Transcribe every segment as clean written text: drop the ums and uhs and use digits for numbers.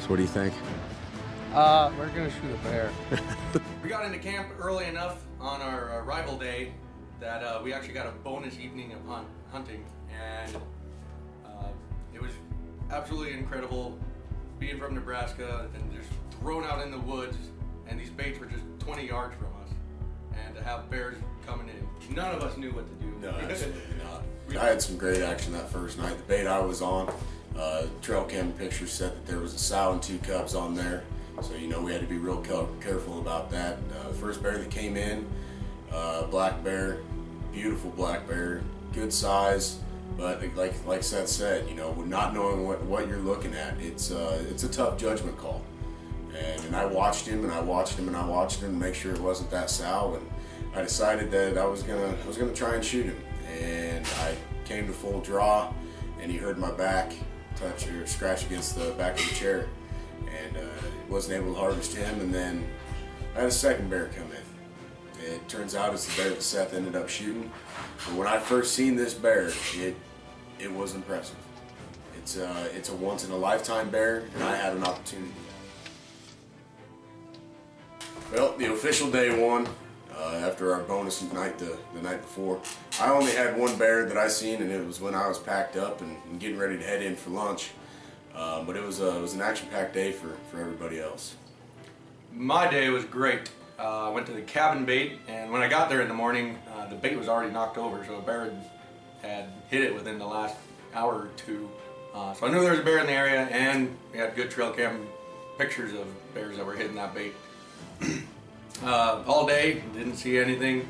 So what do you think? We're gonna shoot a bear. We got into camp early enough on our arrival day that we actually got a bonus evening of hunting, and it was absolutely incredible being from Nebraska and just thrown out in the woods, and these baits were just 20 yards from us, and to have bears coming in, none of us knew what to do. No, absolutely not. I had some great action that first night. The bait I was on, trail cam pictures said that there was a sow and 2 cubs on there. So, you know, we had to be real careful about that. First bear that came in, black bear, beautiful black bear, good size, but like Seth said, you know, not knowing what you're looking at, it's a tough judgment call. And I watched him and I watched him and I watched him to make sure it wasn't that sow, and I decided that I was gonna try and shoot him. And I came to full draw, and he heard my back touch or scratch against the back of the chair, and wasn't able to harvest him. And then I had a second bear come in. It turns out it's the bear that Seth ended up shooting. But when I first seen this bear, it was impressive. It's a once in a lifetime bear, and I had an opportunity. Well, the official day one, after our bonus night the night before, I only had one bear that I seen, and it was when I was packed up and getting ready to head in for lunch. But it was an action-packed day for everybody else. My day was great. I went to the cabin bait, and when I got there in the morning, the bait was already knocked over, so a bear had hit it within the last hour or two. So I knew there was a bear in the area, and we had good trail cam pictures of bears that were hitting that bait. All day, didn't see anything,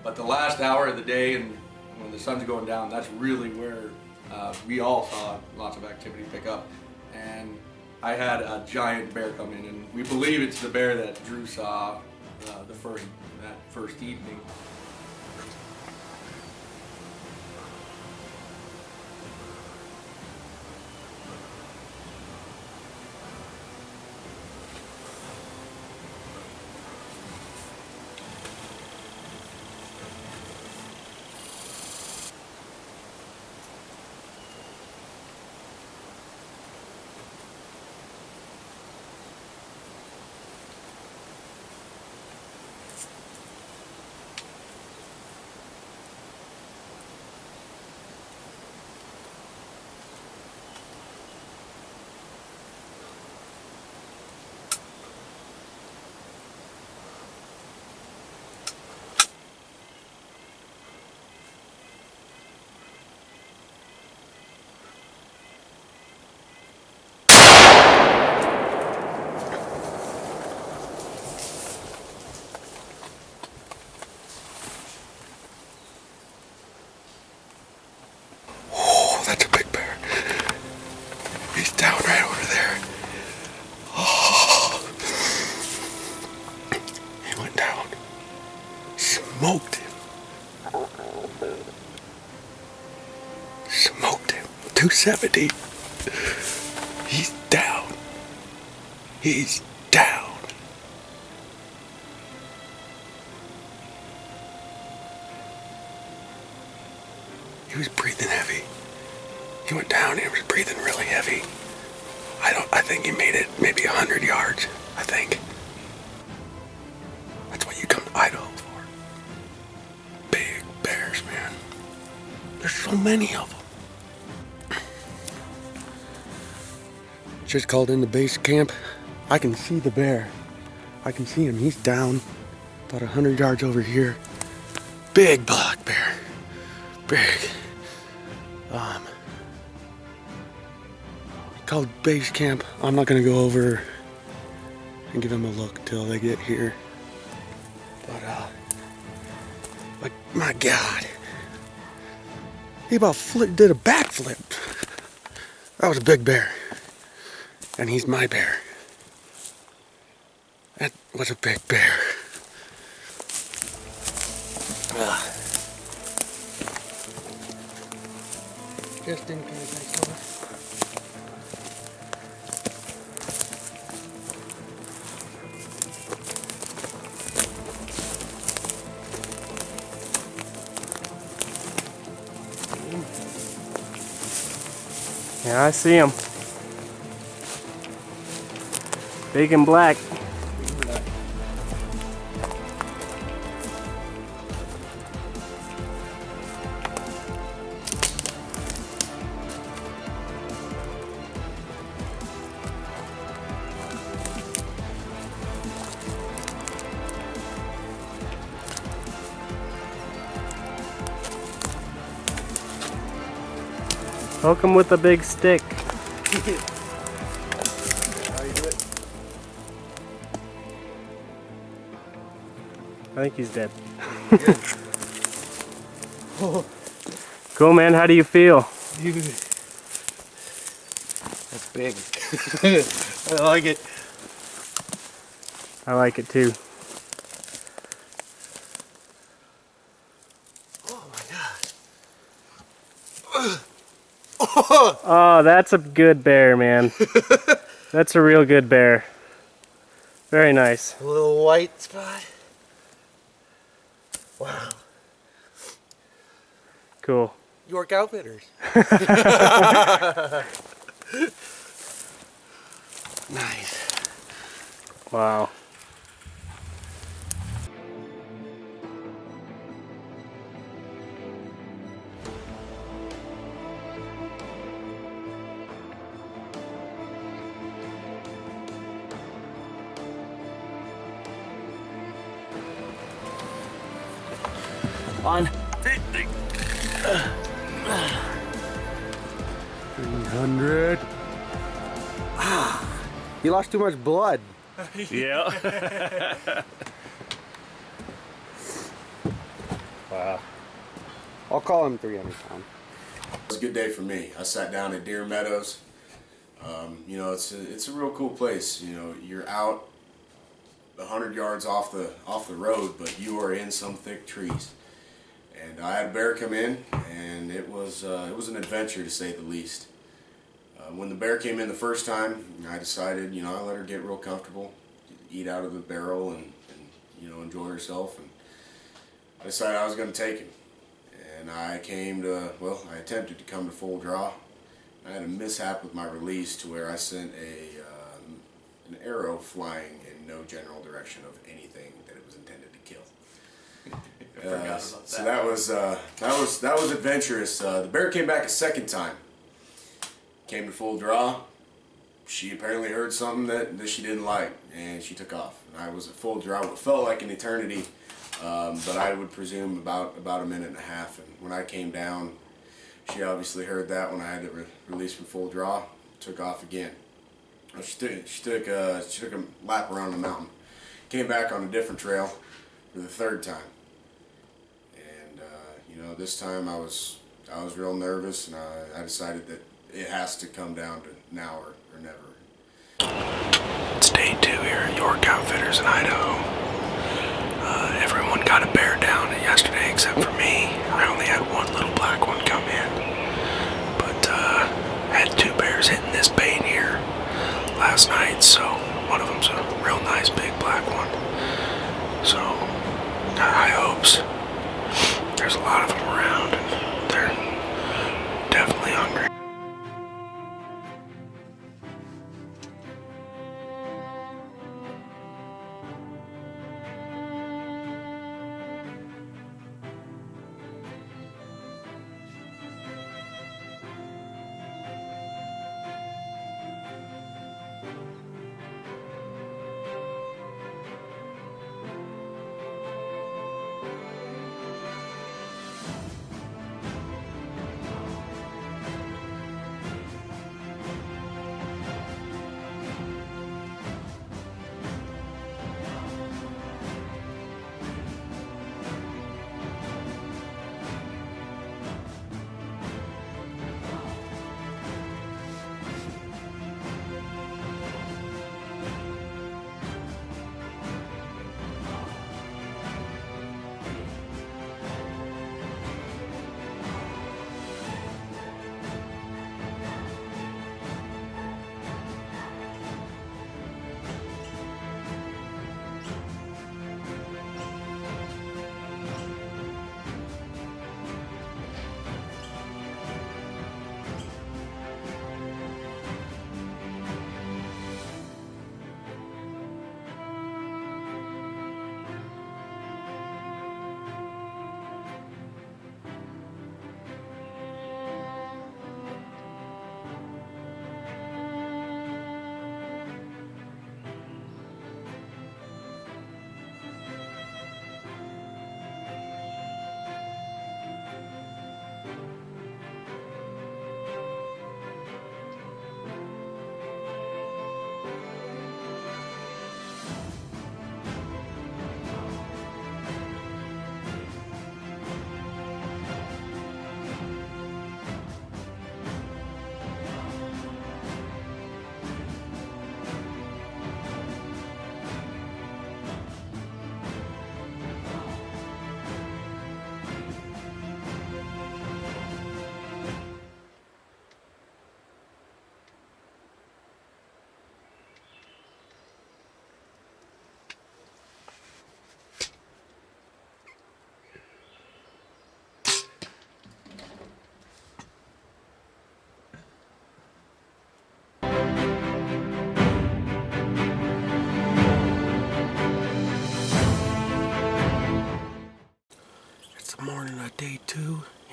but the last hour of the day, and when the sun's going down, that's really where we all saw lots of activity pick up. And I had a giant bear come in, and we believe it's the bear that Drew saw that first evening. That's a big bear. He's down right over there. Oh. He went down. Smoked him. Smoked him. 270. He's down. He's down. He was breathing heavy. He went down and he was breathing really heavy. I think he made it maybe 100 yards, I think. That's what you come to Idaho for. Big bears, man. There's so many of them. Just called in the base camp. I can see the bear. I can see him. He's down about 100 yards over here. Big black bear. Big. Called base camp. I'm not gonna go over and give him a look till they get here. But my God, he about did a backflip. That was a big bear, and he's my bear. That was a big bear. Just in case I saw it. Yeah, I see him. Big and black. Poke him with a big stick. How you do it? I think he's dead. Cool, man. How do you feel? That's big. I like it. I like it too. Oh my god. Oh, that's a good bear, man. That's a real good bear. Very nice. A little white spot. Wow. Cool. York Outfitters. Nice. Wow. On. 300. You lost too much blood. Yeah. Wow. I'll call him 300 pounds. It was a good day for me. I sat down at Meadows. You know, it's a real cool place. You know, you're out 100 yards off the road, but you are in some thick trees. And I had a bear come in, and it was an adventure to say the least. When the bear came in the first time, I decided, you know, I let her get real comfortable, eat out of the barrel, and you know, enjoy herself. And I decided I was going to take him. And I attempted to come to full draw. I had a mishap with my release to where I sent an arrow flying in no general direction of anything that it was intended to kill. So that was adventurous. The bear came back a second time. Came to full draw. She apparently heard something that she didn't like, and she took off. And I was at full draw, what felt like an eternity, but I would presume about a minute and a half. And when I came down, she obviously heard that when I had to release from full draw. Took off again. She took a lap around the mountain. Came back on a different trail for the third time. And you know, this time I was real nervous, and I decided that it has to come down to now or never. It's day 2 here at York Outfitters in Idaho. Everyone got a bear down yesterday except for me. I only had one little black one come in. But I had 2 bears hitting this bait here last night, so one of them's a real nice big black one. So, got high hopes. There's a lot of them around, and they're definitely hungry.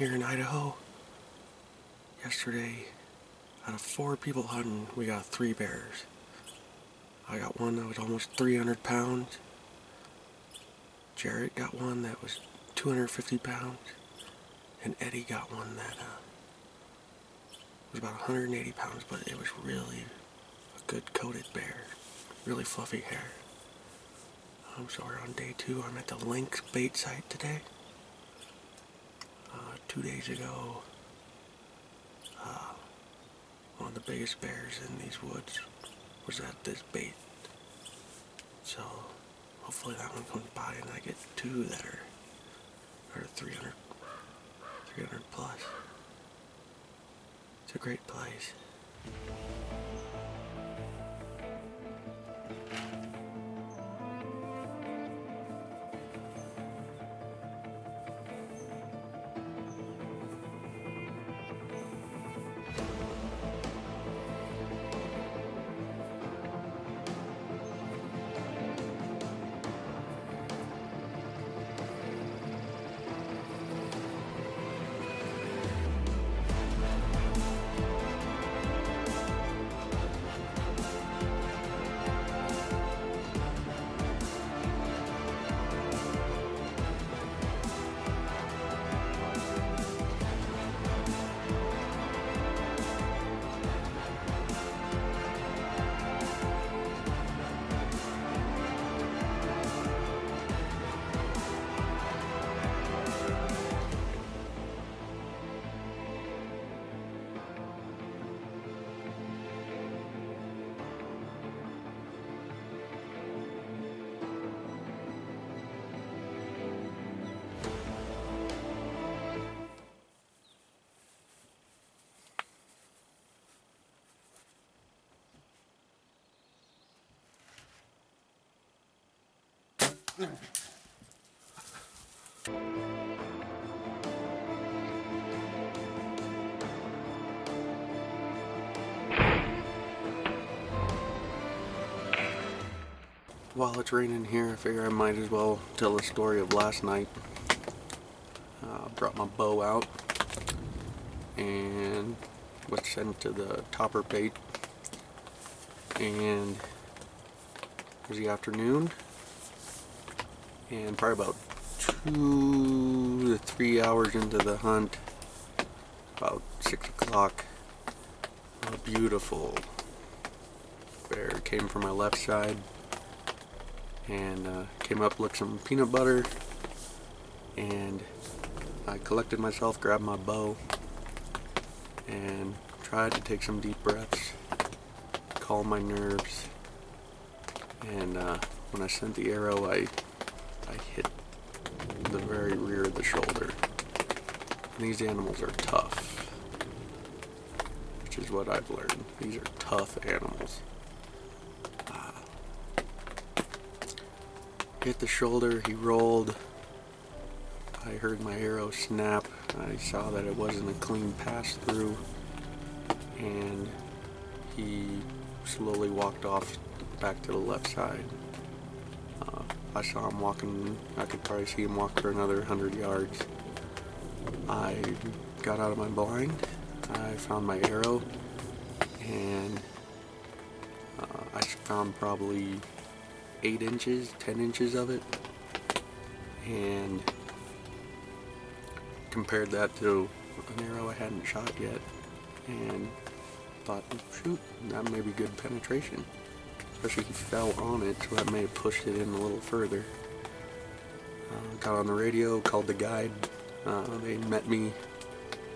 here in Idaho. Yesterday, out of 4 people hunting, we got 3 bears. I got one that was almost 300 pounds. Jarrett got one that was 250 pounds. And Eddie got one that was about 180 pounds, but it was really a good coated bear. Really fluffy hair. So we're on day 2. I'm at the lynx bait site today. 2 days ago, one of the biggest bears in these woods was at this bait. So hopefully that one comes by and I get 2 that are 300 plus. It's a great place. While it's raining here, I figure I might as well tell the story of last night. Brought my bow out and was sent to the topper bait, and it was the afternoon, and probably about 2 to 3 hours into the hunt, about 6 o'clock, a beautiful bear came from my left side and came up, licked some peanut butter, and I collected myself, grabbed my bow, and tried to take some deep breaths, calm my nerves, and when I sent the arrow, I hit the very rear of the shoulder. And these animals are tough, which is what I've learned. These are tough animals. Hit the shoulder, he rolled. I heard my arrow snap. I saw that it wasn't a clean pass through, and he slowly walked off back to the left side. I saw him walking. I could probably see him walk for another 100 yards. I got out of my blind. I found my arrow, and I found probably 8 inches, 10 inches of it, and compared that to an arrow I hadn't shot yet, and thought, shoot, that may be good penetration. Especially he fell on it, so that may have pushed it in a little further. Got on the radio, called the guide. They met me,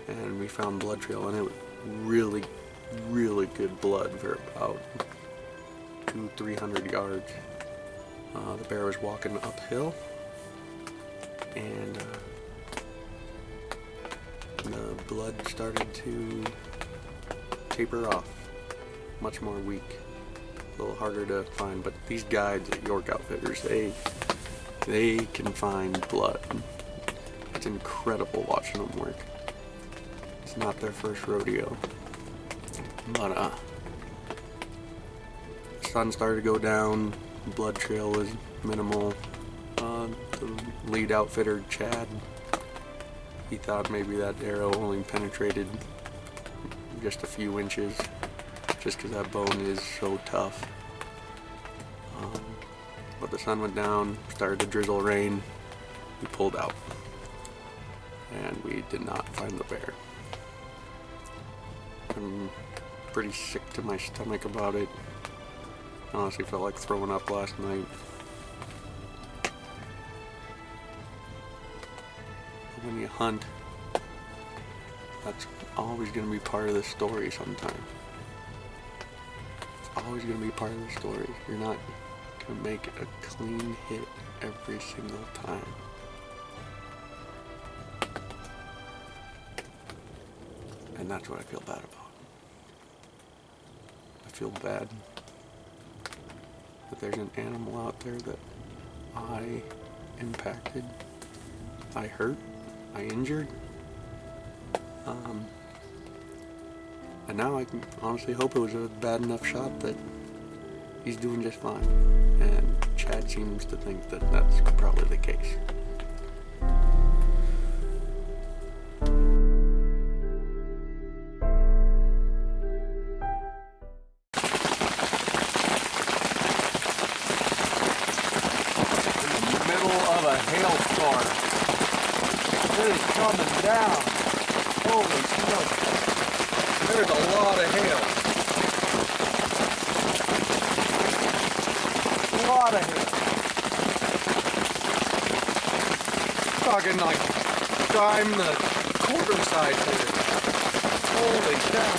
and we found blood trail, and it was really, really good blood for about 200-300 yards. The bear was walking uphill, and the blood started to taper off, much more weak, a little harder to find. But these guides at York Outfitters, they can find blood. It's incredible watching them work. It's not their first rodeo, but the sun started to go down. Blood trail was minimal. The lead outfitter, Chad, He thought maybe that arrow only penetrated just a few inches, just because that bone is so tough. But the sun went down, started to drizzle rain, we pulled out, and we did not find the bear. I'm pretty sick to my stomach about it. I honestly felt like throwing up last night. When you hunt, that's always going to be part of the story sometime. It's always going to be part of the story. You're not going to make a clean hit every single time. And that's what I feel bad about. I feel bad that there's an animal out there that I impacted, I hurt, I injured. And now I can honestly hope it was a bad enough shot that he's doing just fine. And Chad seems to think that that's probably the case. Hailstorm. It is coming down. Holy smoke. There's a lot of hail. A lot of hail. Talking like dime the quarter size here. Holy cow.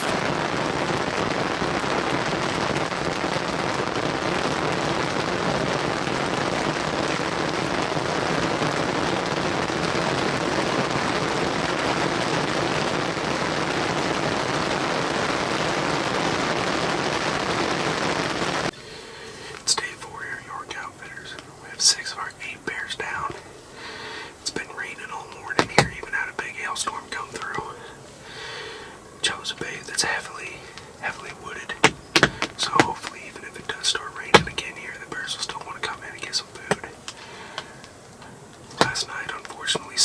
Heavily wooded. So hopefully even if it does start raining again here, the bears will still want to come in and get some food. Last night, unfortunately,